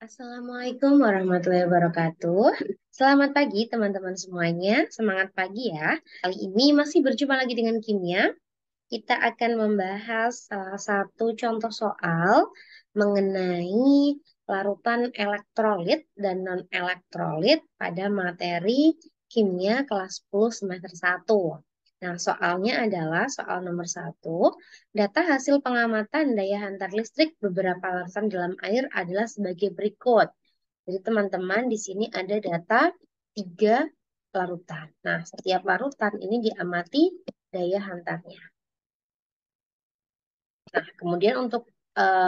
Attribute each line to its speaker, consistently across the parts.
Speaker 1: Assalamualaikum warahmatullahi wabarakatuh. Selamat pagi teman-teman semuanya. Semangat pagi ya. Kali ini masih berjumpa lagi dengan kimia. Kita akan membahas salah satu contoh soal mengenai larutan elektrolit dan non-elektrolit pada materi kimia kelas 10 semester 1. Nah, soalnya adalah soal nomor 1. Data hasil pengamatan daya hantar listrik beberapa larutan dalam air adalah sebagai berikut. Jadi teman-teman di sini ada data 3 larutan. Nah, setiap larutan ini diamati daya hantarnya. Nah, kemudian untuk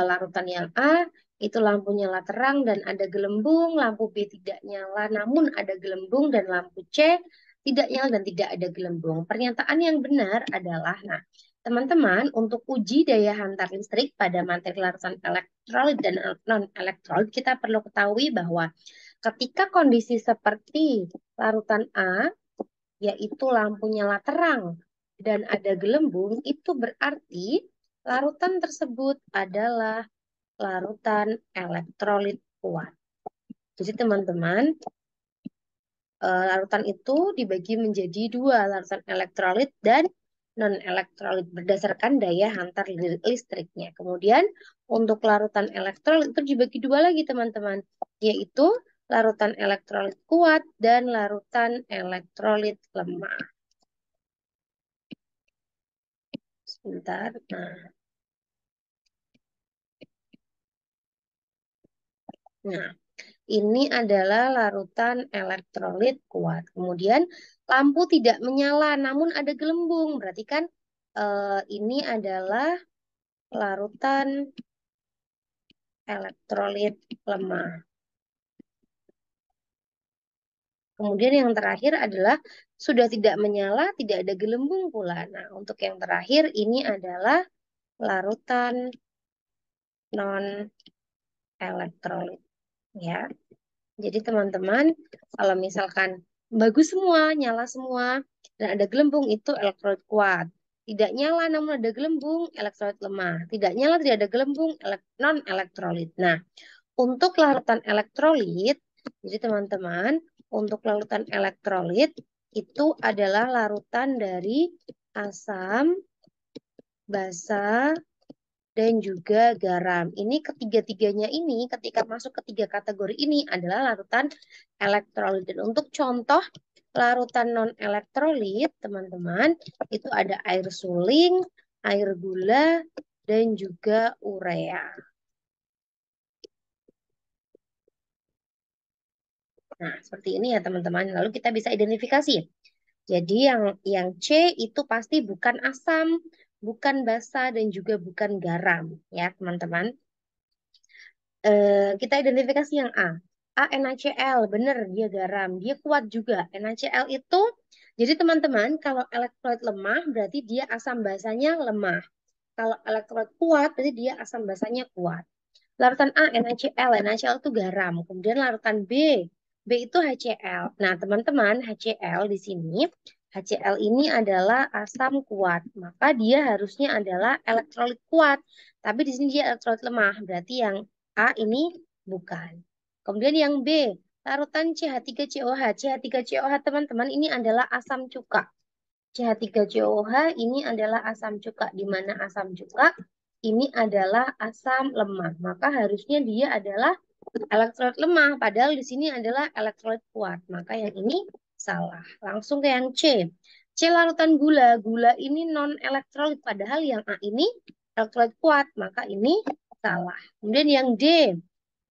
Speaker 1: larutan yang A, itu lampu nyala terang dan ada gelembung, lampu B tidak nyala namun ada gelembung, dan lampu C tidak nyala dan tidak ada gelembung. Pernyataan yang benar adalah, nah, teman-teman, untuk uji daya hantar listrik pada materi larutan elektrolit dan non-elektrolit, kita perlu ketahui bahwa ketika kondisi seperti larutan A, yaitu lampu nyala terang dan ada gelembung, itu berarti larutan tersebut adalah larutan elektrolit kuat. Jadi teman-teman, larutan itu dibagi menjadi dua, larutan elektrolit dan non-elektrolit berdasarkan daya hantar listriknya. Kemudian untuk larutan elektrolit itu dibagi dua lagi teman-teman, yaitu larutan elektrolit kuat dan larutan elektrolit lemah. Sebentar. Nah, ini adalah larutan elektrolit kuat. Kemudian lampu tidak menyala namun ada gelembung. Berarti kan ini adalah larutan elektrolit lemah. Kemudian yang terakhir adalah sudah tidak menyala, tidak ada gelembung pula. Nah, untuk yang terakhir ini adalah larutan non elektrolit ya. Jadi teman-teman, kalau misalkan bagus semua, nyala semua, dan ada gelembung, itu elektrolit kuat. Tidak nyala namun ada gelembung, elektrolit lemah. Tidak nyala, tidak ada gelembung, non-elektrolit. Nah, untuk larutan elektrolit, jadi teman-teman, untuk larutan elektrolit itu adalah larutan dari asam, basa, dan juga garam. Ini ketiga-tiganya ini, ketika masuk ketiga kategori ini adalah larutan elektrolit. Dan untuk contoh larutan non-elektrolit, teman-teman, itu ada air suling, air gula, dan juga urea. Nah, seperti ini ya teman-teman. Lalu kita bisa identifikasi. Jadi yang C itu pasti bukan asam, bukan basa, dan juga bukan garam, ya teman-teman. Kita identifikasi yang A. A NaCl, benar dia garam, dia kuat juga. NaCl itu, jadi teman-teman, kalau elektrolit lemah berarti dia asam basanya lemah. Kalau elektrolit kuat berarti dia asam basanya kuat. Larutan A NaCl, NaCl itu garam. Kemudian larutan B, B itu HCl. Nah, teman-teman, HCl di sini, HCl ini adalah asam kuat, maka dia harusnya adalah elektrolit kuat. Tapi di sini dia elektrolit lemah, berarti yang A ini bukan. Kemudian yang B, larutan CH3COH. CH3COH teman-teman ini adalah asam cuka. CH3COH ini adalah asam cuka, di mana asam cuka ini adalah asam lemah. Maka harusnya dia adalah elektrolit lemah, padahal di sini adalah elektrolit kuat. Maka yang ini salah. Langsung ke yang C. C larutan gula. Gula ini non elektrolit, padahal yang A ini elektrolit kuat. Maka ini salah. Kemudian yang D.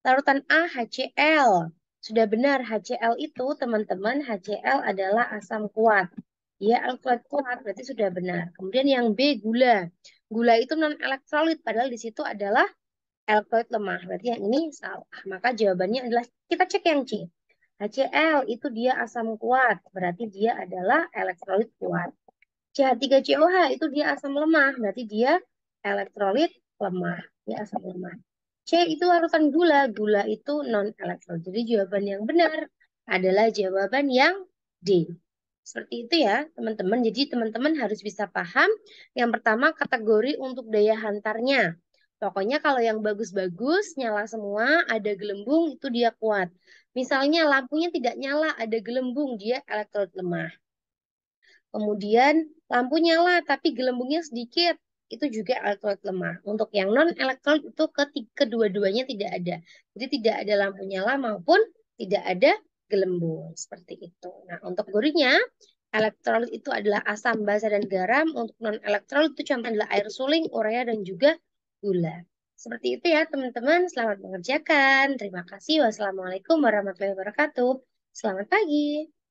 Speaker 1: Larutan A HCl. Sudah benar, HCl itu teman-teman, HCl adalah asam kuat. Dia elektrolit kuat, berarti sudah benar. Kemudian yang B gula. Gula itu non elektrolit, padahal di situ adalah elektrolit lemah. Berarti yang ini salah. Maka jawabannya adalah, kita cek yang C. HCl itu dia asam kuat, berarti dia adalah elektrolit kuat. CH3COH itu dia asam lemah, berarti dia elektrolit lemah. Dia asam lemah. C itu larutan gula, gula itu non-elektrolit. Jadi jawaban yang benar adalah jawaban yang D. Seperti itu ya teman-teman. Jadi teman-teman harus bisa paham. Yang pertama kategori untuk daya hantarnya. Pokoknya kalau yang bagus-bagus, nyala semua, ada gelembung, itu dia kuat. Misalnya lampunya tidak nyala, ada gelembung, dia elektrolit lemah. Kemudian lampu nyala tapi gelembungnya sedikit, itu juga elektrolit lemah. Untuk yang non elektrolit itu kedua-duanya tidak ada. Jadi tidak ada lampu nyala maupun tidak ada gelembung seperti itu. Nah, untuk gurihnya elektrolit itu adalah asam, basa, dan garam. Untuk non elektrolit itu contohnya adalah air suling, urea, dan juga gula. Seperti itu ya teman-teman. Selamat mengerjakan. Terima kasih. Wassalamualaikum warahmatullahi wabarakatuh. Selamat pagi.